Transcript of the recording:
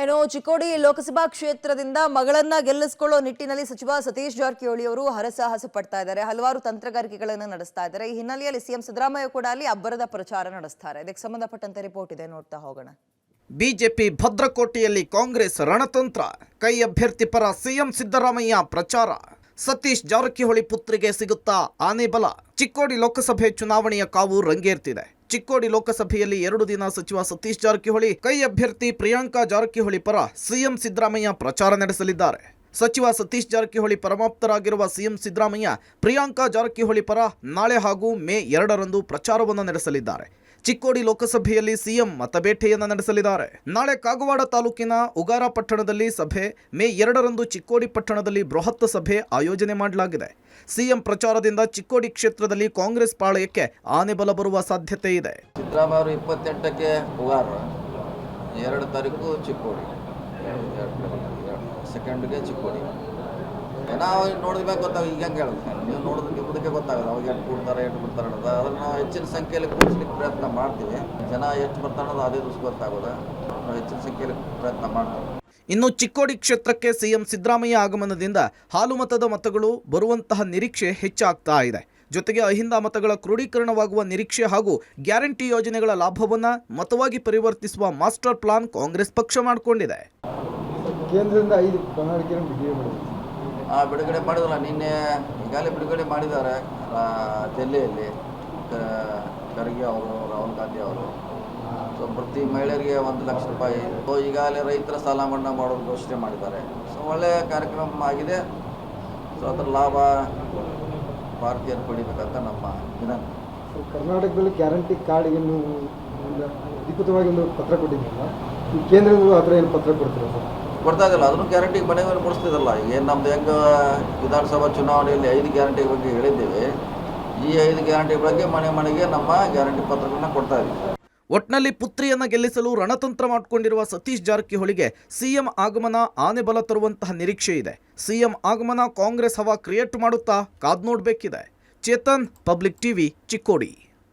ಏನೋ ಚಿಕ್ಕೋಡಿ ಲೋಕಸಭಾ ಕ್ಷೇತ್ರದಿಂದ ಮಗಳನ್ನ ಗೆಲ್ಲಿಸಿಕೊಳ್ಳೋ ನಿಟ್ಟಿನಲ್ಲಿ ಸಚಿವ ಸತೀಶ್ ಜಾರಕಿಹೊಳಿ ಅವರು ಹರಸಾಹಸ ಪಡ್ತಾ ಇದ್ದಾರೆ. ಹಲವಾರು ತಂತ್ರಗಾರಿಕೆಗಳನ್ನು ನಡೆಸ್ತಾ ಇದ್ದಾರೆ. ಈ ಹಿನ್ನೆಲೆಯಲ್ಲಿ ಸಿಎಂ ಸಿದ್ದರಾಮಯ್ಯ ಕೂಡ ಅಲ್ಲಿ ಅಬ್ಬರದ ಪ್ರಚಾರ ನಡೆಸ್ತಾರೆ. ಇದಕ್ಕೆ ಸಂಬಂಧಪಟ್ಟಂತೆ ರಿಪೋರ್ಟ್ ಇದೆ, ನೋಡ್ತಾ ಹೋಗೋಣ. ಬಿಜೆಪಿ ಭದ್ರಕೋಟೆಯಲ್ಲಿ ಕಾಂಗ್ರೆಸ್ ರಣತಂತ್ರ. ಕೈ ಅಭ್ಯರ್ಥಿ ಪರ ಸಿಎಂ ಸಿದ್ದರಾಮಯ್ಯ ಪ್ರಚಾರ. ಸತೀಶ್ ಜಾರಕಿಹೊಳಿ ಪುತ್ರಿಗೆ ಸಿಗುತ್ತಾ ಆನೆ ಬಲ. ಚಿಕ್ಕೋಡಿ ಲೋಕಸಭೆ ಚುನಾವಣೆಯ ಕಾವು ರಂಗೇರ್ತಿದೆ. ಚಿಕ್ಕೋಡಿ ಲೋಕಸಭೆಯಲ್ಲಿ 2 ದಿನ ಸಚಿವ ಸತೀಶ್ ಜಾರಕಿಹೊಳಿ ಕೈ ಅಭ್ಯರ್ಥಿ ಪ್ರಿಯಾಂಕಾ ಜಾರಕಿಹೊಳಿ ಪರ ಸಿಎಂ ಸಿದ್ದರಾಮಯ್ಯ ಪ್ರಚಾರ ನಡೆಸಲಿದ್ದಾರೆ. ಸಚಿವ ಸತೀಶ್ ಜಾರಕಿಹೊಳಿ ಪರಮಾಪ್ತರಾಗಿರುವ ಸಿಎಂ ಸಿದ್ದರಾಮಯ್ಯ ಪ್ರಿಯಾಂಕಾ ಜಾರಕಿಹೊಳಿ ಪರ ನಾಳೆ ಹಾಗೂ ಮೇ 2ರಂದು ಪ್ರಚಾರವನ್ನು ನಡೆಸಲಿದ್ದಾರೆ. ಚಿಕ್ಕೋಡಿ ಲೋಕಸಭೆಯಲ್ಲಿ ಸಿಎಂ ಮತಬೇಟೆಯನ್ನು ನಡೆಸಲಿದ್ದಾರೆ. ನಾಳೆ ಕಾಗವಾಡ ತಾಲೂಕಿನ ಉಗಾರ ಪಟ್ಟಣದಲ್ಲಿ ಸಭೆ, ಮೇ 2ರಂದು ಚಿಕ್ಕೋಡಿ ಪಟ್ಟಣದಲ್ಲಿ ಬೃಹತ್ ಸಭೆ ಆಯೋಜನೆ ಮಾಡಲಾಗಿದೆ. ಸಿಎಂ ಪ್ರಚಾರದಿಂದ ಚಿಕ್ಕೋಡಿ ಕ್ಷೇತ್ರದಲ್ಲಿ ಕಾಂಗ್ರೆಸ್ ಪಾಳಯಕ್ಕೆ ಆನೆ ಬಲ ಬರುವ ಸಾಧ್ಯತೆ ಇದೆ. ಸಿದ್ದರಾಮಯ್ಯ ಅವರು 28ಕ್ಕೆ ಉಗಾರ, 2 ತಾರೀಕು ಚಿಕ್ಕೋಡಿ, 2ಗೆ ಚಿಕ್ಕೋಡಿ. ನಾವು ನೋಡಿದ್ಮೇಲೆ ಗೊತ್ತಾಗ ಈಗ ಹೆಂಗೆ ಹೇಳುತ್ತೆ, ನೀವು ನೋಡೋದಕ್ಕೆ ಗೊತ್ತಾಗಲ್ಲ ಅವಾಗ ಎಷ್ಟು ಕೊಡ್ತಾರೆ ಎಷ್ಟು ಬಿಡ್ತಾರೆ ಅನ್ನೋದು. ಅದನ್ನು ಹೆಚ್ಚಿನ ಸಂಖ್ಯೆಯಲ್ಲಿ ಕೂಡಿಸ್ಲಿಕ್ಕೆ ಪ್ರಯತ್ನ ಮಾಡ್ತೀವಿ. ಜನ ಎಷ್ಟು ಬರ್ತಾರೆ ಅನ್ನೋದು ಅದೇ ದಿವಸ ಗೊತ್ತಾಗೋದು. ನಾವು ಹೆಚ್ಚಿನ ಸಂಖ್ಯೆಯಲ್ಲಿ ಪ್ರಯತ್ನ ಮಾಡ್ತೀವಿ. ಇನ್ನು ಚಿಕ್ಕೋಡಿ ಕ್ಷೇತ್ರಕ್ಕೆ ಸಿಎಂ ಸಿದ್ದರಾಮಯ್ಯ ಆಗಮನದಿಂದ ಹಾಲು ಮತದ ಮತಗಳು ಬರುವಂತಹ ನಿರೀಕ್ಷೆ ಹೆಚ್ಚಾಗ್ತಾ ಇದೆ. ಜೊತೆಗೆ ಅಹಿಂದ ಮತಗಳ ಕ್ರೋಢೀಕರಣವಾಗುವ ನಿರೀಕ್ಷೆ ಹಾಗೂ ಗ್ಯಾರಂಟಿ ಯೋಜನೆಗಳ ಲಾಭವನ್ನು ಮತವಾಗಿ ಪರಿವರ್ತಿಸುವ ಮಾಸ್ಟರ್ ಪ್ಲಾನ್ ಕಾಂಗ್ರೆಸ್ ಪಕ್ಷ ಮಾಡಿಕೊಂಡಿದೆ. ಕೇಂದ್ರದಿಂದ 5 ಪ್ರಣಾಳಿಕೆಯನ್ನು ಬಿಡುಗಡೆ ಮಾಡಿದ್ರಲ್ಲ, ನಿನ್ನೆ ಈಗಾಗಲೇ ಬಿಡುಗಡೆ ಮಾಡಿದ್ದಾರೆ. ಡೆಲ್ಲಿಯಲ್ಲಿ ಖರ್ಗೆ ಅವರು, ರಾಹುಲ್ ಗಾಂಧಿ ಅವರು. ಸೊ ಪ್ರತಿ ಮಹಿಳೆಯರಿಗೆ 1 ಲಕ್ಷ ರೂಪಾಯಿ. ಸೊ ಈಗಾಗಲೇ ರೈತರ ಸಾಲ ಮನ್ನಾ ಮಾಡೋದು ಘೋಷಣೆ ಮಾಡಿದ್ದಾರೆ. ಸೊ ಒಳ್ಳೆಯ ಕಾರ್ಯಕ್ರಮ ಆಗಿದೆ. ಸೊ ಅದರ ಲಾಭ ಭಾರತೀಯರು ಪಡಿಬೇಕಂತ ನಮ್ಮ ವಿನಂತಿ. ಕರ್ನಾಟಕದಲ್ಲಿ ಗ್ಯಾರಂಟಿ ಕಾರ್ಡ್ಗೆ ಅಧಿಕೃತವಾಗಿ ಒಂದು ಪತ್ರ ಕೊಟ್ಟಿದ್ದೀರಲ್ಲ, ಈ ಕೇಂದ್ರದಲ್ಲೂ ಆ ಥರ ಏನು ಪತ್ರ ಕೊಡ್ತೀರಾ ಸರ್? ಕೊಡ್ತಾ ಇದ್ದಿಲ್ಲ, ಅದನ್ನು ಗ್ಯಾರಂಟಿ ಮನೆ ಮೇಲೆ ಕೊಡಿಸ್ತಿದ್ದಲ್ಲ. ಏನು ನಮ್ದು ಹೆಂಗೆ ವಿಧಾನಸಭಾ ಚುನಾವಣೆಯಲ್ಲಿ 5 ಗ್ಯಾರಂಟಿ ಬಗ್ಗೆ ಹೇಳಿದ್ದೀವಿ, ಈ 5 ಗ್ಯಾರಂಟಿ ಬಗ್ಗೆ ಮನೆ ಮನೆಗೆ ನಮ್ಮ ಗ್ಯಾರಂಟಿ ಪತ್ರಗಳನ್ನ ಕೊಡ್ತಾ ಇದ್ದೀವಿ. ಒಟ್ನಲ್ಲಿ ಪುತ್ರಿಯನ್ನು ಗೆಲ್ಲಿಸಲು ರಣತಂತ್ರ ಮಾಡಿಕೊಂಡಿರುವ ಸತೀಶ್ ಜಾರಕಿಹೊಳಿಗೆ ಸಿಎಂ ಆಗಮನ ಆನೆ ಬಲ ತರುವಂತಹ ನಿರೀಕ್ಷೆ ಇದೆ. ಸಿಎಂ ಆಗಮನ ಕಾಂಗ್ರೆಸ್ ಹವಾ ಕ್ರಿಯೇಟ್ ಮಾಡುತ್ತಾ ಕಾದ್ ನೋಡಬೇಕಿದೆ. Chetan, public TV, Chikkodi.